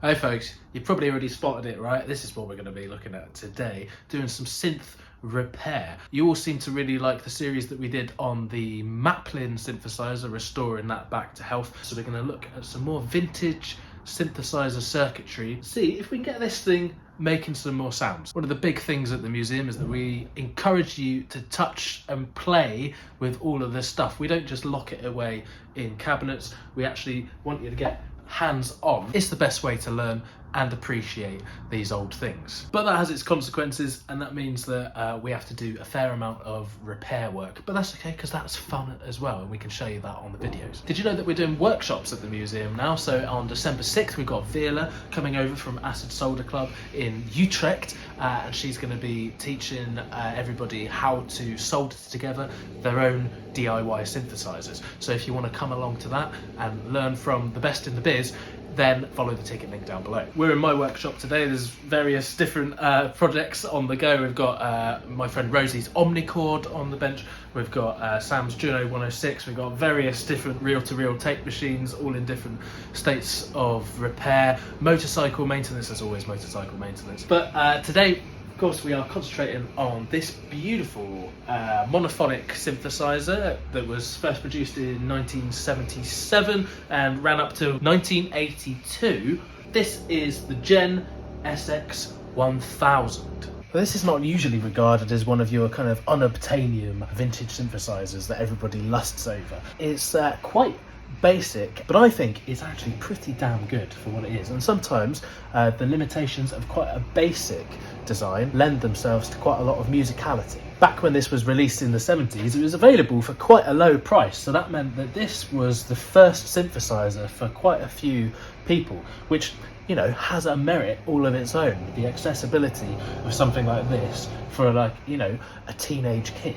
Hey folks, you probably already spotted it, right? This is what we're going to be looking at today, doing some synth repair. You all seem to really like the series that we did on the Maplin synthesizer, restoring that back to health. So we're going to look at some more vintage synthesizer circuitry, see if we can get this thing making some more sounds. One of the big things at the museum is that we encourage you to touch and play with all of this stuff. We don't just lock it away in cabinets, we actually want you to get hands-on. It's the best way to learn and appreciate these old things. But that has its consequences, and that means that we have to do a fair amount of repair work. But that's okay, because that's fun as well, and we can show you that on the videos. Did you know that we're doing workshops at the museum now? So on December 6th, we've got Veerle coming over from Acid Solder Club in Utrecht, and she's going to be teaching everybody how to solder together their own DIY synthesizers. So if you want to come along to that and learn from the best in the biz, then follow the ticket link down below. We're in my workshop today. There's various different projects on the go. We've got my friend Rosie's Omnichord on the bench. We've got Sam's Juno 106. We've got various different reel-to-reel tape machines, all in different states of repair. Motorcycle maintenance, as always, motorcycle maintenance. But today, of course, we are concentrating on this beautiful monophonic synthesizer that was first produced in 1977 and ran up to 1982. This is the JEN SX1000. This is not usually regarded as one of your kind of unobtainium vintage synthesizers that everybody lusts over. It's quite basic, but I think it's actually pretty damn good for what it is. And sometimes the limitations of quite a basic design lend themselves to quite a lot of musicality. Back when this was released in the 70s, it was available for quite a low price, so that meant that this was the first synthesizer for quite a few people, which, you know, has a merit all of its own. The accessibility of something like this for, like, you know, a teenage kid.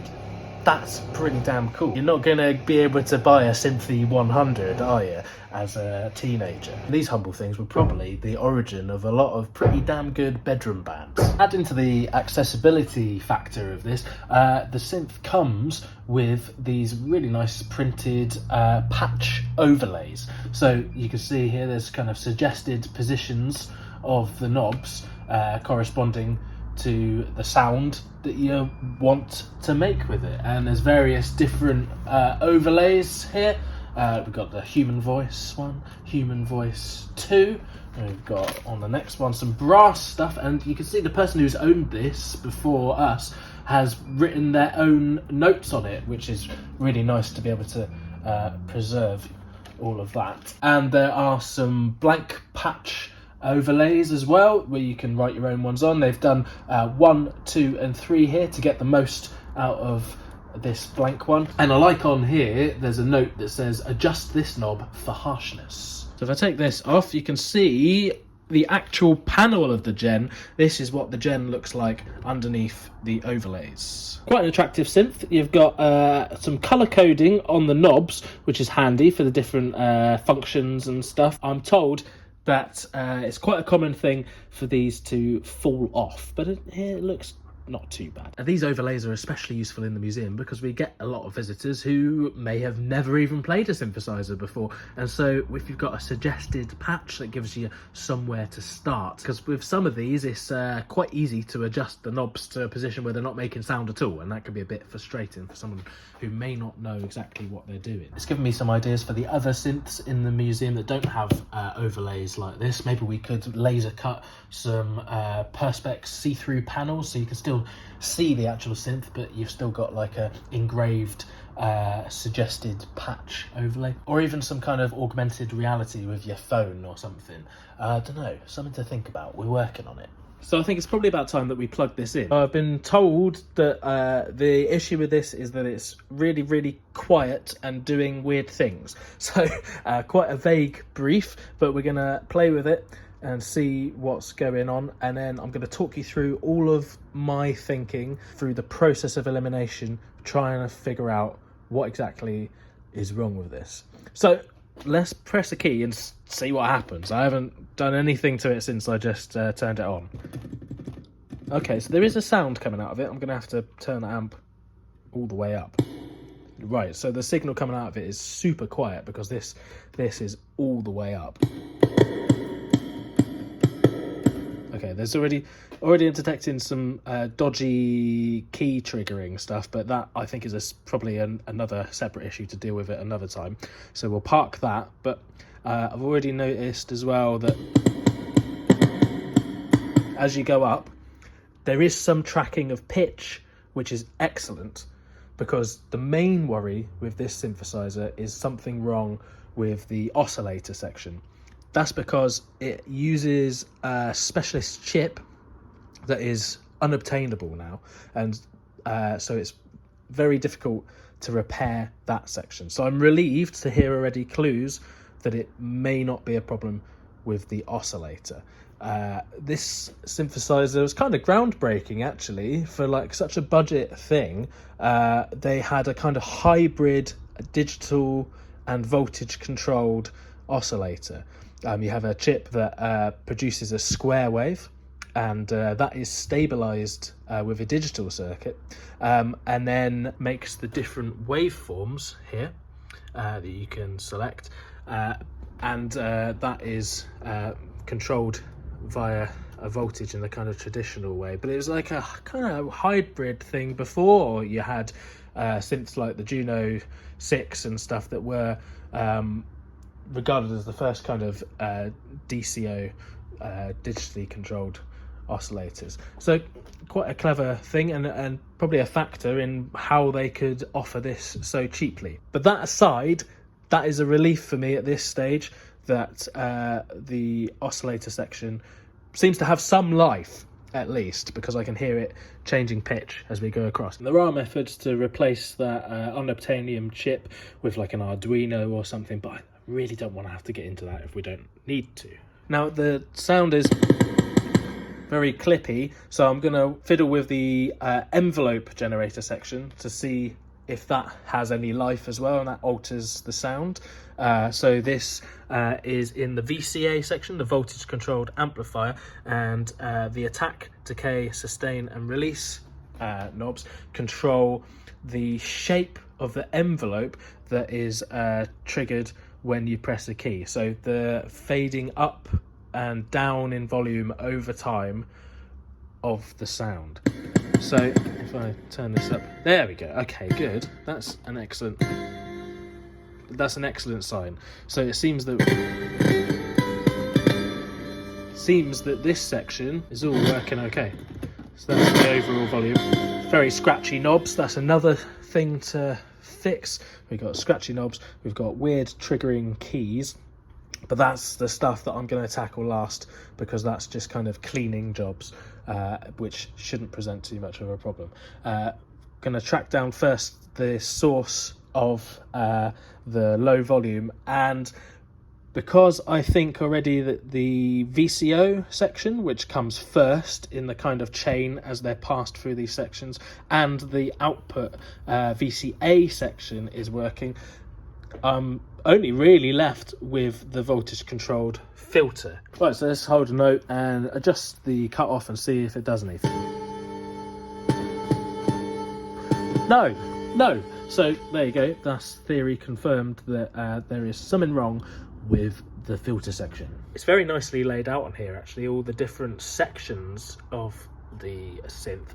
That's pretty damn cool. You're not going to be able to buy a Synthy 100, are you, as a teenager? These humble things were probably the origin of a lot of pretty damn good bedroom bands. Adding to the accessibility factor of this, the synth comes with these really nice printed patch overlays. So you can see here there's kind of suggested positions of the knobs corresponding to the sound that you want to make with it, and there's various different overlays here. We've got the human voice one, human voice 2, and we've got on the next one some brass stuff, and you can see the person who's owned this before us has written their own notes on it, which is really nice to be able to preserve all of that. And there are some blank patch overlays as well, where you can write your own ones on. They've done 1, 2 and 3 here to get the most out of this blank one. And I like on here, there's a note that says adjust this knob for harshness. So if I take this off, you can see the actual panel of the JEN. This is what the JEN looks like underneath the overlays. Quite an attractive synth. You've got some colour coding on the knobs, which is handy for the different functions and stuff. I'm told that it's quite a common thing for these to fall off, but it looks not too bad. And these overlays are especially useful in the museum because we get a lot of visitors who may have never even played a synthesizer before, and so if you've got a suggested patch, that gives you somewhere to start, because with some of these it's quite easy to adjust the knobs to a position where they're not making sound at all, and that can be a bit frustrating for someone who may not know exactly what they're doing. It's given me some ideas for the other synths in the museum that don't have overlays like this. Maybe we could laser cut some Perspex see-through panels so you can still see the actual synth, but you've still got like a engraved suggested patch overlay, or even some kind of augmented reality with your phone or something. I don't know, something to think about. We're working on it. So I think it's probably about time that we plug this in. I've been told that the issue with this is that it's really, really quiet and doing weird things. So quite a vague brief, but we're gonna play with it and see what's going on, and then I'm going to talk you through all of my thinking through the process of elimination, trying to figure out what exactly is wrong with this. So let's press a key and see what happens. I haven't done anything to it since I just turned it on. Okay, so there is a sound coming out of it. I'm going to have to turn the amp all the way up. Right, so the signal coming out of it is super quiet because this is all the way up. Okay, there's already detecting some dodgy key triggering stuff, but that I think is probably another separate issue to deal with at another time. So we'll park that. But I've already noticed as well that as you go up, there is some tracking of pitch, which is excellent, because the main worry with this synthesizer is something wrong with the oscillator section. That's because it uses a specialist chip that is unobtainable now, and so it's very difficult to repair that section. So I'm relieved to hear already clues that it may not be a problem with the oscillator. This synthesizer was kind of groundbreaking, actually, for like such a budget thing. They had a kind of hybrid digital and voltage controlled oscillator. You have a chip that produces a square wave, and that is stabilized with a digital circuit, and then makes the different waveforms here that you can select, and that is controlled via a voltage in the kind of traditional way. But it was like a kind of hybrid thing before. You had synths like the Juno 6 and stuff that were regarded as the first kind of DCO, digitally controlled oscillators. So quite a clever thing, and probably a factor in how they could offer this so cheaply. But that aside, that is a relief for me at this stage that the oscillator section seems to have some life, at least, because I can hear it changing pitch as we go across. And there are methods to replace that unobtainium chip with like an Arduino or something, but I really don't want to have to get into that if we don't need to. Now, the sound is very clippy, so I'm going to fiddle with the envelope generator section to see if that has any life as well, and that alters the sound. So this is in the VCA section, the voltage controlled amplifier, and the attack, decay, sustain and release knobs control the shape of the envelope that is triggered when you press a key. So the fading up and down in volume over time of the sound. So if I turn this up, there we go. Okay, good. That's an excellent sign. So it seems that this section is all working okay. So that's the overall volume. Very scratchy knobs. That's another thing to fix. We've got scratchy knobs. We've got weird triggering keys. But that's the stuff that I'm going to tackle last, because that's just kind of cleaning jobs, which shouldn't present too much of a problem. Going to track down first the source of the low volume, and because I think already that the VCO section, which comes first in the kind of chain as they're passed through these sections, and the output VCA section is working, only really left with the voltage controlled filter. Right, so let's hold a note and adjust the cut off and see if it does anything. No. So there you go, that's theory confirmed that there is something wrong with the filter section. It's very nicely laid out on here, actually, all the different sections of the synth.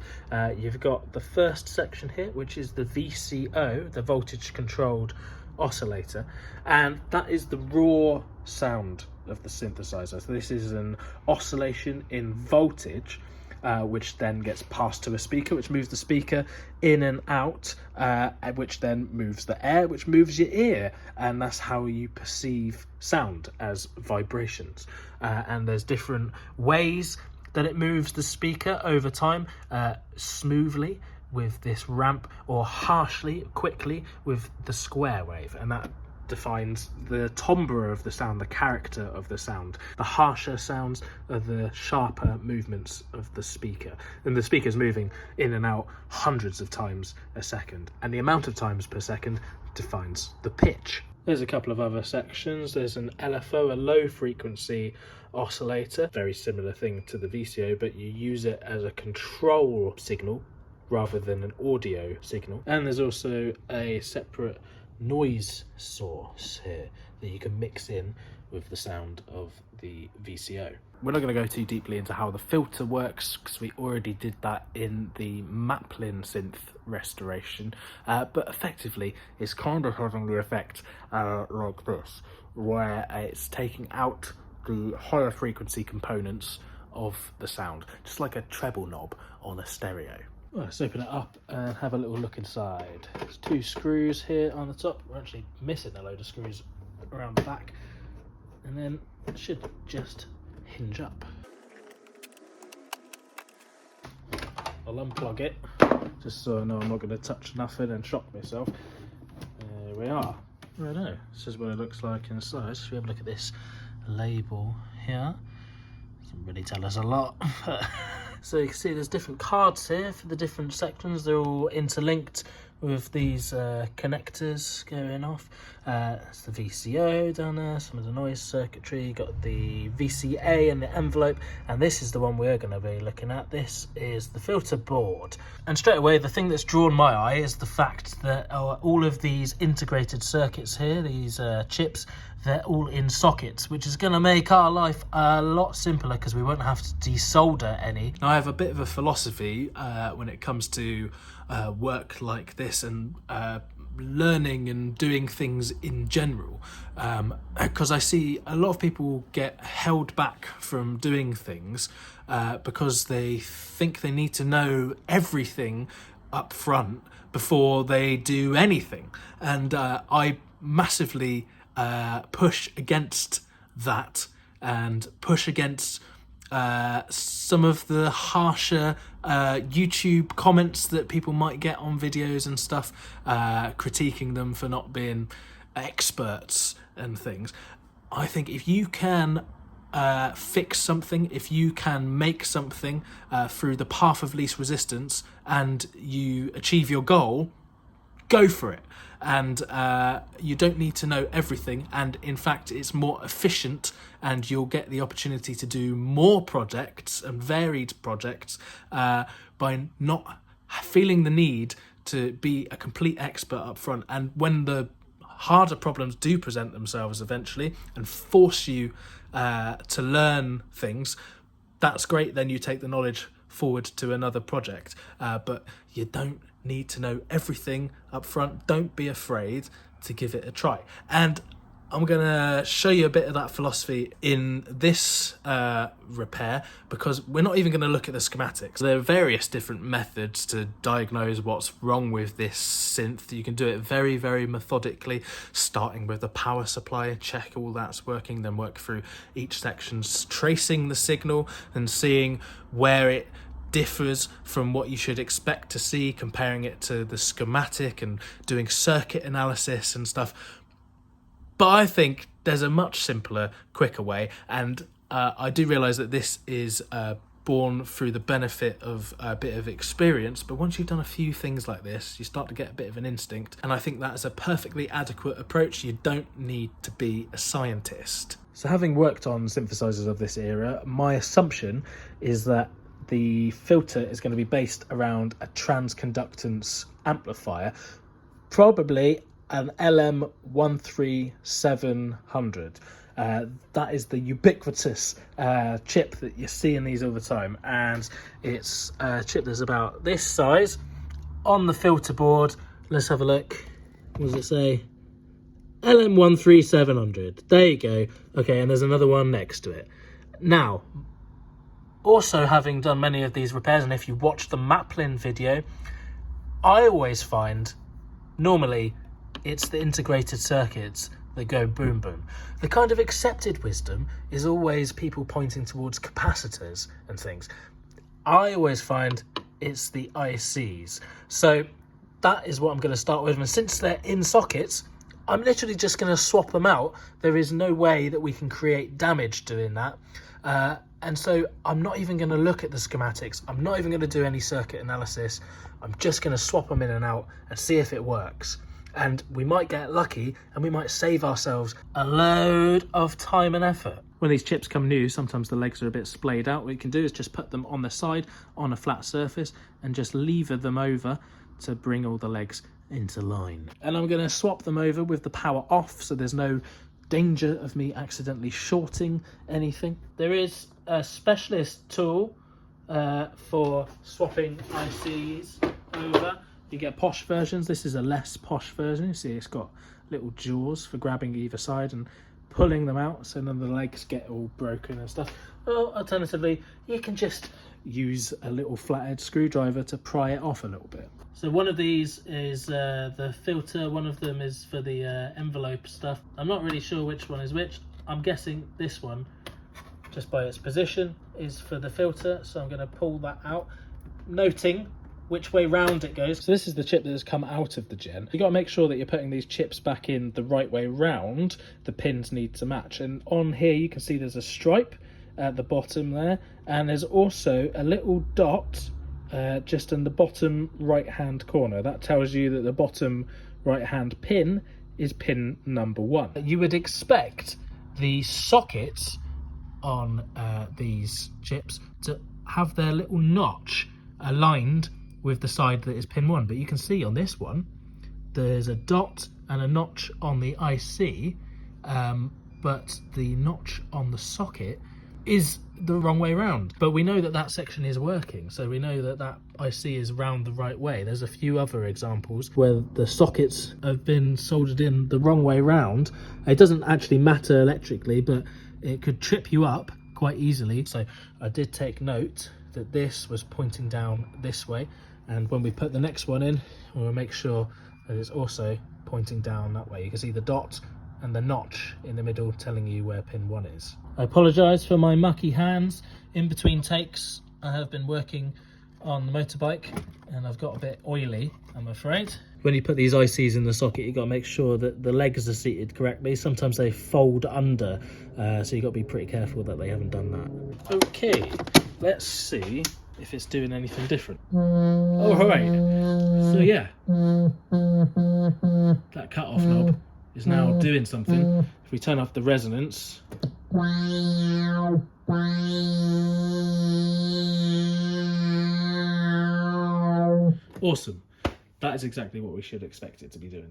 You've got the first section here, which is the VCO, the voltage controlled oscillator, and that is the raw sound of the synthesizer. So this is an oscillation in voltage, which then gets passed to a speaker, which moves the speaker in and out, which then moves the air, which moves your ear, and that's how you perceive sound, as vibrations. And there's different ways that it moves the speaker over time, smoothly with this ramp, or harshly, quickly with the square wave, and that defines the timbre of the sound, the character of the sound. The harsher sounds are the sharper movements of the speaker, and the speaker's moving in and out hundreds of times a second, and the amount of times per second defines the pitch. There's a couple of other sections. There's an LFO, a low frequency oscillator, very similar thing to the VCO, but you use it as a control signal rather than an audio signal. And there's also a separate noise source here that you can mix in with the sound of the VCO. we're not going to go too deeply into how the filter works because we already did that in the Maplin synth restoration, but effectively it's kind of having the effect like this, where it's taking out the higher frequency components of the sound, just like a treble knob on a stereo. Well, let's open it up and have a little look inside. There's 2 screws here on the top. We're actually missing a load of screws around the back, and then it should just hinge up. I'll unplug it just so I know I'm not going to touch nothing and shock myself. There we are. Righto, this is what it looks like inside. So we have a look at this label here. Doesn't really tell us a lot. So you can see there's different cards here for the different sections. They're all interlinked with these connectors going off. That's the VCO down there, some of the noise circuitry, got the VCA and the envelope, and this is the one we're going to be looking at. This is the filter board. And straight away, the thing that's drawn my eye is the fact that all of these integrated circuits here, these chips, they're all in sockets, which is going to make our life a lot simpler because we won't have to desolder any. Now, I have a bit of a philosophy when it comes to work like this and learning and doing things in general, because I see a lot of people get held back from doing things because they think they need to know everything up front before they do anything, and I massively push against that and push against some of the harsher YouTube comments that people might get on videos and stuff, critiquing them for not being experts and things. I think if you can fix something, if you can make something through the path of least resistance and you achieve your goal, go for it. And you don't need to know everything, and in fact it's more efficient, and you'll get the opportunity to do more projects and varied projects by not feeling the need to be a complete expert up front. And when the harder problems do present themselves eventually and force you to learn things, that's great, then you take the knowledge forward to another project, but you don't need to know everything up front. Don't be afraid to give it a try. And I'm gonna show you a bit of that philosophy in this repair, because we're not even gonna look at the schematics. There are various different methods to diagnose what's wrong with this synth. You can do it very, very methodically, starting with the power supply, check all that's working, then work through each section, tracing the signal and seeing where it differs from what you should expect to see, comparing it to the schematic and doing circuit analysis and stuff. But I think there's a much simpler, quicker way, and I do realise that this is born through the benefit of a bit of experience, but once you've done a few things like this, you start to get a bit of an instinct, and I think that is a perfectly adequate approach. You don't need to be a scientist. So having worked on synthesizers of this era, my assumption is that the filter is going to be based around a transconductance amplifier, probably an LM13700. That is the ubiquitous chip that you see in these all the time, and it's a chip that's about this size on the filter board. Let's have a look. What does it say? LM13700. There you go. Okay, and there's another one next to it. Now, also having done many of these repairs, and if you watch the Maplin video, I always find normally it's the integrated circuits that go boom boom. The kind of accepted wisdom is always people pointing towards capacitors and things. I always find it's the ICs. So that is what I'm going to start with, and since they're in sockets, I'm literally just going to swap them out. There is no way that we can create damage doing that. And so I'm not even going to look at the schematics. I'm not even going to do any circuit analysis. I'm just going to swap them in and out and see if it works. And we might get lucky and we might save ourselves a load of time and effort. When these chips come new, sometimes the legs are a bit splayed out. What you can do is just put them on the side on a flat surface and just lever them over to bring all the legs into line. And I'm going to swap them over with the power off, so there's no danger of me accidentally shorting anything. There is a specialist tool for swapping ICs over. You get posh versions. This is a less posh version. You see it's got little jaws for grabbing either side and pulling them out so none of the legs get all broken and stuff. Or alternatively, you can just use a little flathead screwdriver to pry it off a little bit. So one of these is the filter, one of them is for the envelope stuff. I'm not really sure which one is which. I'm guessing this one, just by its position, is for the filter. So I'm going to pull that out, noting which way round it goes. So this is the chip that has come out of the Gen. You've got to make sure that you're putting these chips back in the right way round. The pins need to match. And on here you can see there's a stripe at the bottom there, and there's also a little dot just in the bottom right hand corner. That tells you that the bottom right hand pin is pin number 1. You would expect the sockets on these chips to have their little notch aligned with the side that is pin 1, but you can see on this one there's a dot and a notch on the IC, but the notch on the socket is the wrong way round. But we know that that section is working, so we know that that IC is round the right way. There's a few other examples where the sockets have been soldered in the wrong way round. It doesn't actually matter electrically, but it could trip you up quite easily. So I did take note that this was pointing down this way, and when we put the next one in, we'll make sure that it's also pointing down that way. You can see the dot and the notch in the middle telling you where pin 1 is. I apologise for my mucky hands. In between takes, I have been working on the motorbike and I've got a bit oily, I'm afraid. When you put these ICs in the socket, you've got to make sure that the legs are seated correctly. Sometimes they fold under, so you've got to be pretty careful that they haven't done that. Okay, let's see if it's doing anything different. Oh, right. So yeah, that cut-off knob is now doing something. If we turn off the resonance, awesome. That is exactly what we should expect it to be doing.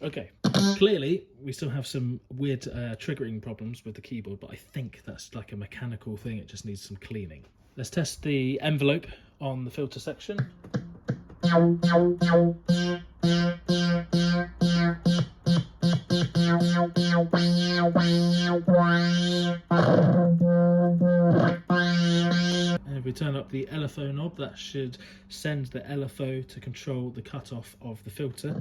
Okay, clearly we still have some weird triggering problems with the keyboard, but I think that's like a mechanical thing. It just needs some cleaning. Let's test the envelope on the filter section. And if we turn up the LFO knob, that should send the LFO to control the cutoff of the filter.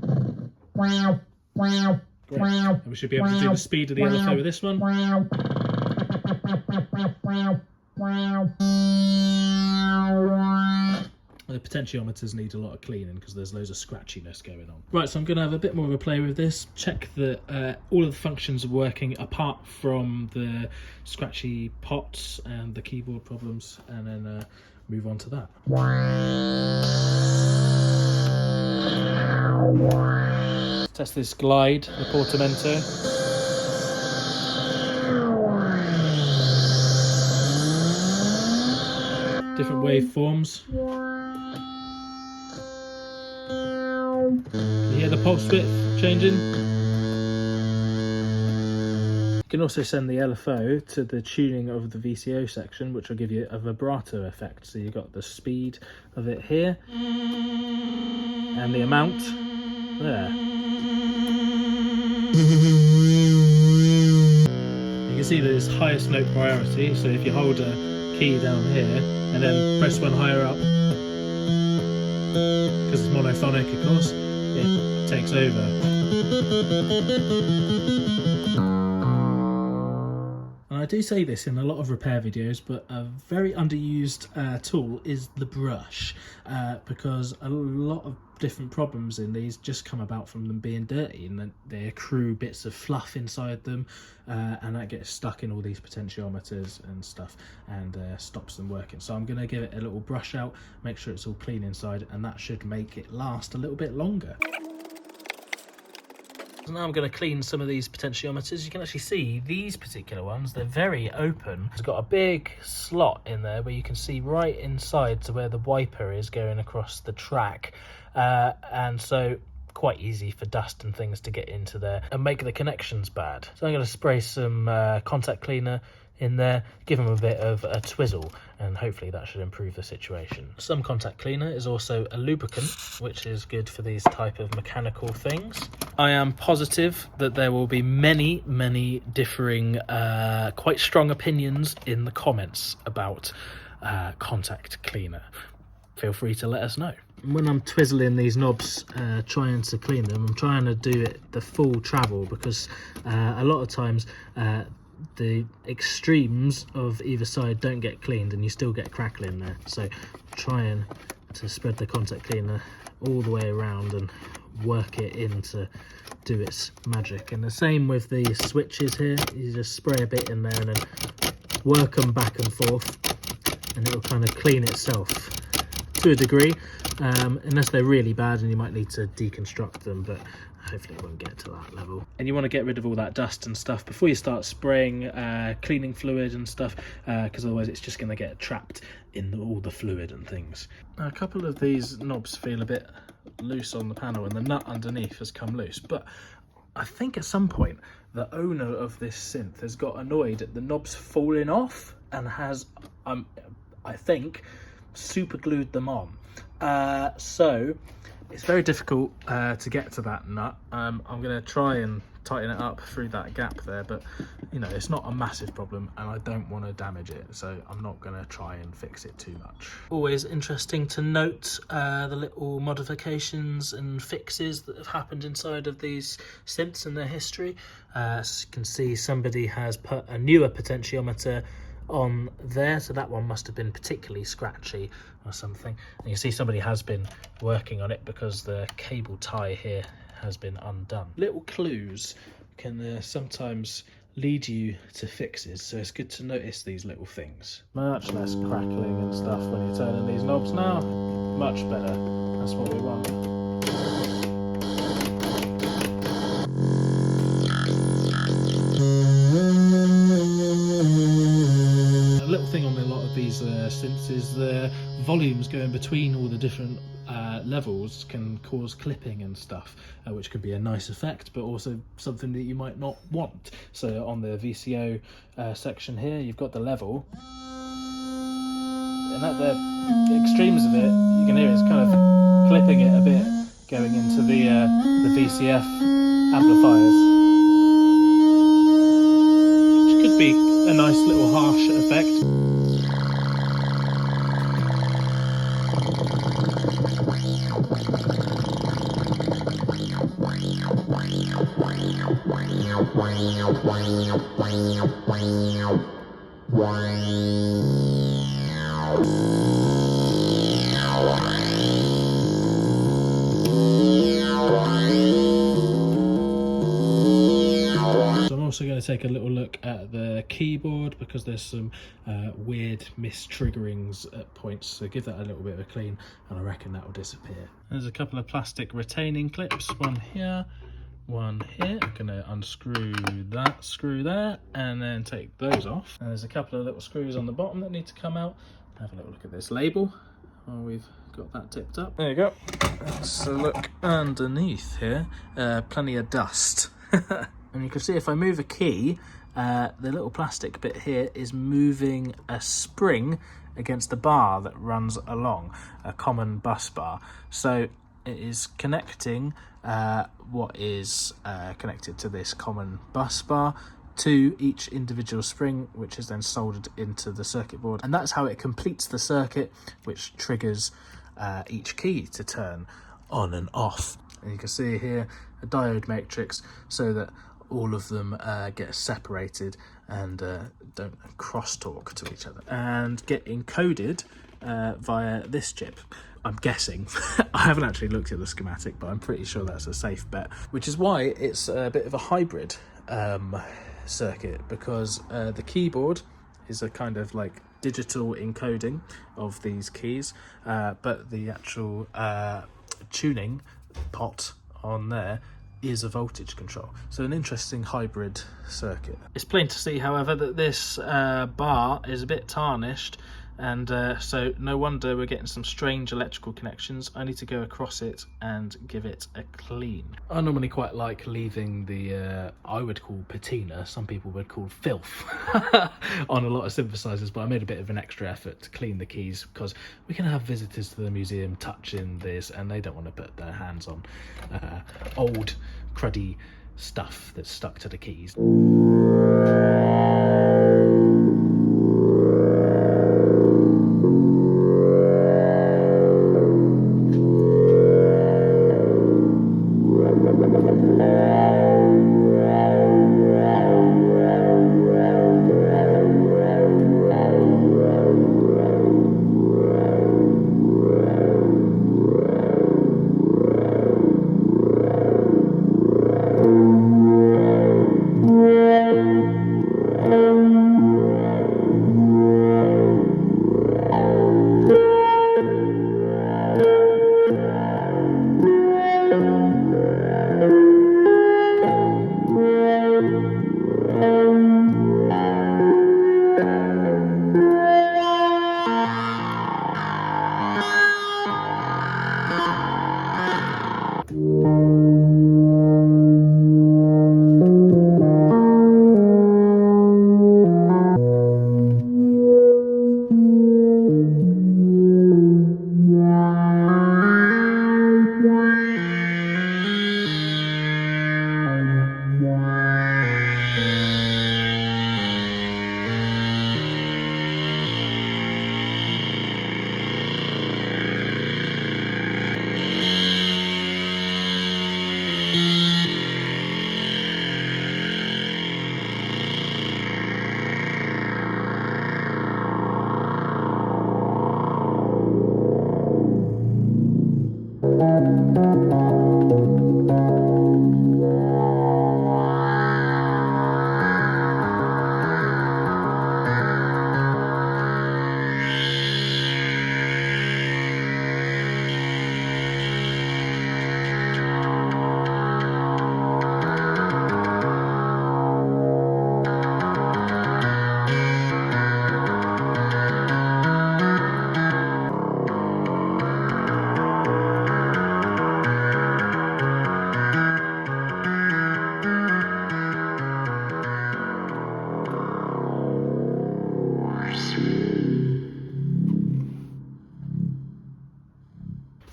Great. And we should be able to do the speed of the LFO with this one. The potentiometers need a lot of cleaning because there's loads of scratchiness going on. Right, so I'm going to have a bit more of a play with this, check that all of the functions are working apart from the scratchy pots and the keyboard problems, and then move on to that. Test this glide, the portamento. Different waveforms. You hear the pulse width changing? You can also send the LFO to the tuning of the VCO section, which will give you a vibrato effect. So you've got the speed of it here and the amount there. You can see that it's highest note priority, so if you hold a key down here and then press one higher up, because it's monophonic of course, it takes over. And I do say this in a lot of repair videos, but a very underused tool is the brush, because a lot of different problems in these just come about from them being dirty, and then they accrue bits of fluff inside them, and that gets stuck in all these potentiometers and stuff, and stops them working. So I'm going to give it a little brush out, make sure it's all clean inside, and that should make it last a little bit longer. So now I'm going to clean some of these potentiometers. You can actually see these particular ones, they're very open. It's got a big slot in there where you can see right inside to where the wiper is going across the track. And so quite easy for dust and things to get into there and make the connections bad. So I'm going to spray some contact cleaner in there, give them a bit of a twizzle, and hopefully that should improve the situation. Some contact cleaner is also a lubricant, which is good for these type of mechanical things. I am positive that there will be many differing, quite strong opinions in the comments about contact cleaner. Feel free to let us know. When I'm twizzling these knobs, trying to clean them, I'm trying to do it the full travel, because a lot of times the extremes of either side don't get cleaned and you still get crackling there. So trying to spread the contact cleaner all the way around and work it in to do its magic. And the same with the switches here, you just spray a bit in there and then work them back and forth, and it will kind of clean itself to a degree, unless they're really bad and you might need to deconstruct them, but hopefully it won't get to that level. And you want to get rid of all that dust and stuff before you start spraying cleaning fluid and stuff, because otherwise it's just going to get trapped in all the fluid and things. Now, a couple of these knobs feel a bit loose on the panel and the nut underneath has come loose, but I think at some point the owner of this synth has got annoyed at the knobs falling off and has, I think, super glued them on. So it's very difficult to get to that nut. I'm going to try and tighten it up through that gap there, but you know, it's not a massive problem and I don't want to damage it, so I'm not going to try and fix it too much. Always interesting to note the little modifications and fixes that have happened inside of these synths and their history. As you can see, somebody has put a newer potentiometer on there, so that one must have been particularly scratchy or something, and you see somebody has been working on it because the cable tie here has been undone. Little clues can sometimes lead you to fixes, so it's good to notice these little things. Much less crackling and stuff when you're turning these knobs now. Much better. That's what we want. Thing on a lot of these synths is the volumes going between all the different levels can cause clipping and stuff, which could be a nice effect, but also something that you might not want. So on the VCO section here, you've got the level, and at the extremes of it, you can hear it's kind of clipping it a bit going into the VCF amplifiers, which could be a nice little harsh effect. So I'm also going to take a little look at the keyboard, because there's some weird mistriggerings at points, so give that a little bit of a clean and I reckon that will disappear. There's a couple of plastic retaining clips, one here, one here. I'm going to unscrew that screw there and then take those off. And there's a couple of little screws on the bottom that need to come out. Have a little look at this label while we've got that tipped up. There you go. Let's look underneath here. Plenty of dust. And you can see if I move a key, the little plastic bit here is moving a spring against the bar that runs along, a common bus bar. So it is connecting what is connected to this common bus bar to each individual spring, which is then soldered into the circuit board. And that's how it completes the circuit, which triggers each key to turn on and off. And you can see here a diode matrix so that all of them get separated and don't crosstalk to each other and get encoded via this chip. I'm guessing. I haven't actually looked at the schematic, but I'm pretty sure that's a safe bet, which is why it's a bit of a hybrid circuit, because the keyboard is a kind of like digital encoding of these keys, but the actual tuning pot on there is a voltage control. So an interesting hybrid circuit. It's plain to see, however, that this bar is a bit tarnished, And so no wonder we're getting some strange electrical connections. I need to go across it and give it a clean. I normally quite like leaving the, I would call patina, some people would call filth, on a lot of synthesizers, but I made a bit of an extra effort to clean the keys because we can have visitors to the museum touching this and they don't want to put their hands on old cruddy stuff that's stuck to the keys.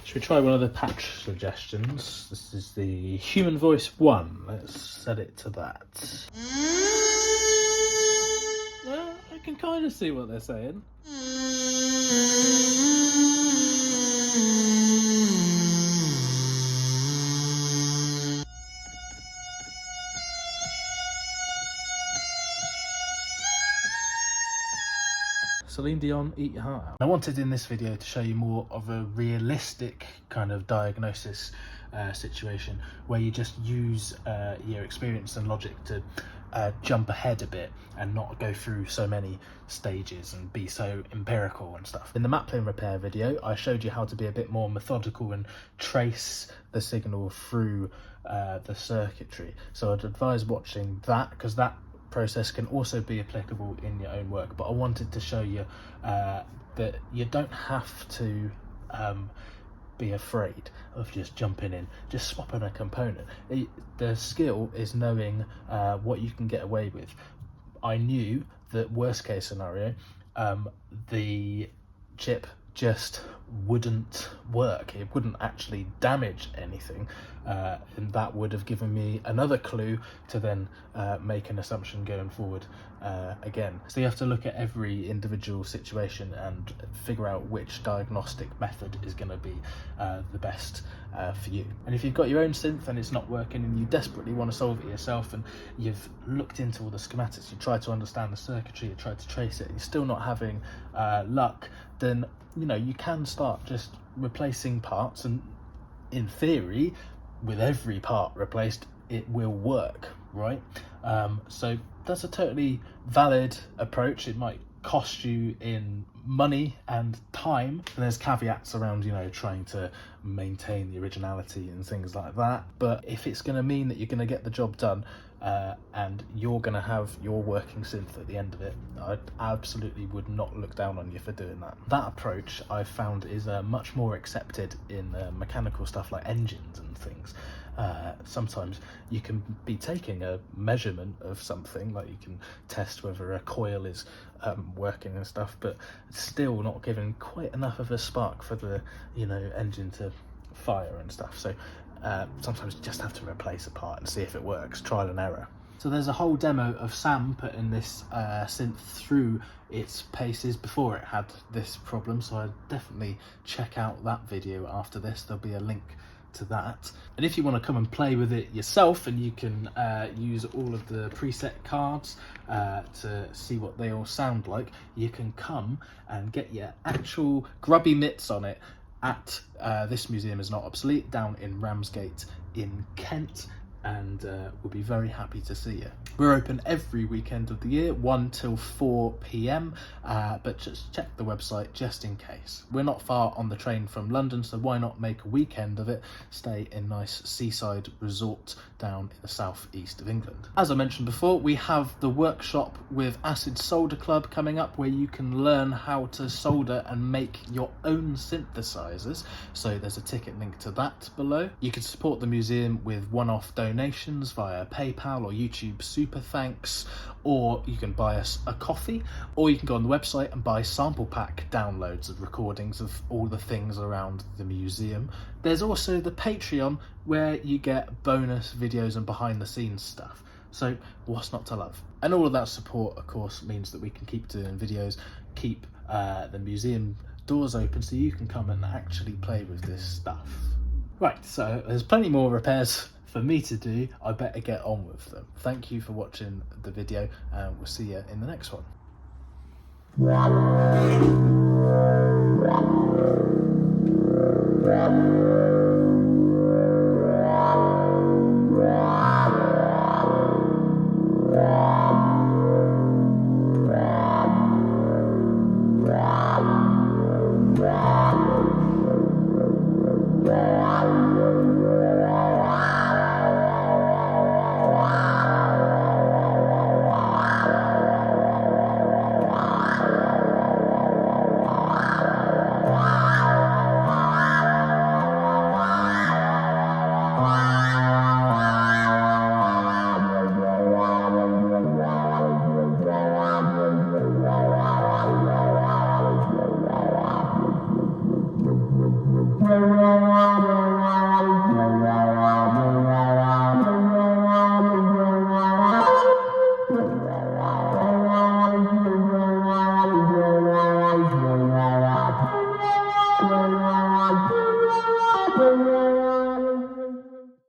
Should we try one of the patch suggestions? This is the Human Voice 1. Let's set it to that. Well, I can kind of see what they're saying. Celine Dion, eat your heart out. I wanted in this video to show you more of a realistic kind of diagnosis situation where you just use your experience and logic to jump ahead a bit and not go through so many stages and be so empirical and stuff. In the map-plane repair video, I showed you how to be a bit more methodical and trace the signal through the circuitry. So I'd advise watching that, because that process can also be applicable in your own work. But I wanted to show you that you don't have to be afraid of just jumping in, just swapping a component. The skill is knowing what you can get away with. I knew that worst case scenario, the chip just wouldn't work. It wouldn't actually damage anything, and that would have given me another clue to then make an assumption going forward again. So you have to look at every individual situation and figure out which diagnostic method is going to be the best for you. And if you've got your own synth and it's not working and you desperately want to solve it yourself, and you've looked into all the schematics, you try to understand the circuitry, you try to trace it, and you're still not having luck, then you can start just replacing parts, and in theory, with every part replaced, it will work, right? So that's a totally valid approach. It might cost you in money and time, and there's caveats around trying to maintain the originality and things like that, but if it's going to mean that you're going to get the job done, and you're going to have your working synth at the end of it. I absolutely would not look down on you for doing that. That approach I've found is much more accepted in mechanical stuff like engines and things. Sometimes you can be taking a measurement of something, like you can test whether a coil is working and stuff, but still not giving quite enough of a spark for the engine to fire and stuff. So sometimes you just have to replace a part and see if it works, trial and error. So there's a whole demo of Sam putting this synth through its paces before it had this problem, so I'd definitely check out that video after this. There'll be a link to that. And if you want to come and play with it yourself, and you can use all of the preset cards to see what they all sound like, you can come and get your actual grubby mitts on it at This Museum Is Not Obsolete down in Ramsgate in Kent, and we'll be very happy to see you. We're open every weekend of the year, 1 till 4 p.m, but just check the website just in case. We're not far on the train from London, so why not make a weekend of it? Stay in nice seaside resort down in the southeast of England. As I mentioned before, we have the workshop with Acid Solder Club coming up, where you can learn how to solder and make your own synthesizers. So there's a ticket link to that below. You can support the museum with one-off donations via PayPal or YouTube Super Thanks, or you can buy us a coffee, or you can go on the website and buy sample pack downloads of recordings of all the things around the museum. There's also the Patreon, where you get bonus videos and behind the scenes stuff. So what's not to love? And all of that support, of course, means that we can keep doing videos, keep the museum doors open so you can come and actually play with this stuff. Right, so there's plenty more repairs for me to do. I better get on with them. Thank you for watching the video, and we'll see you in the next one.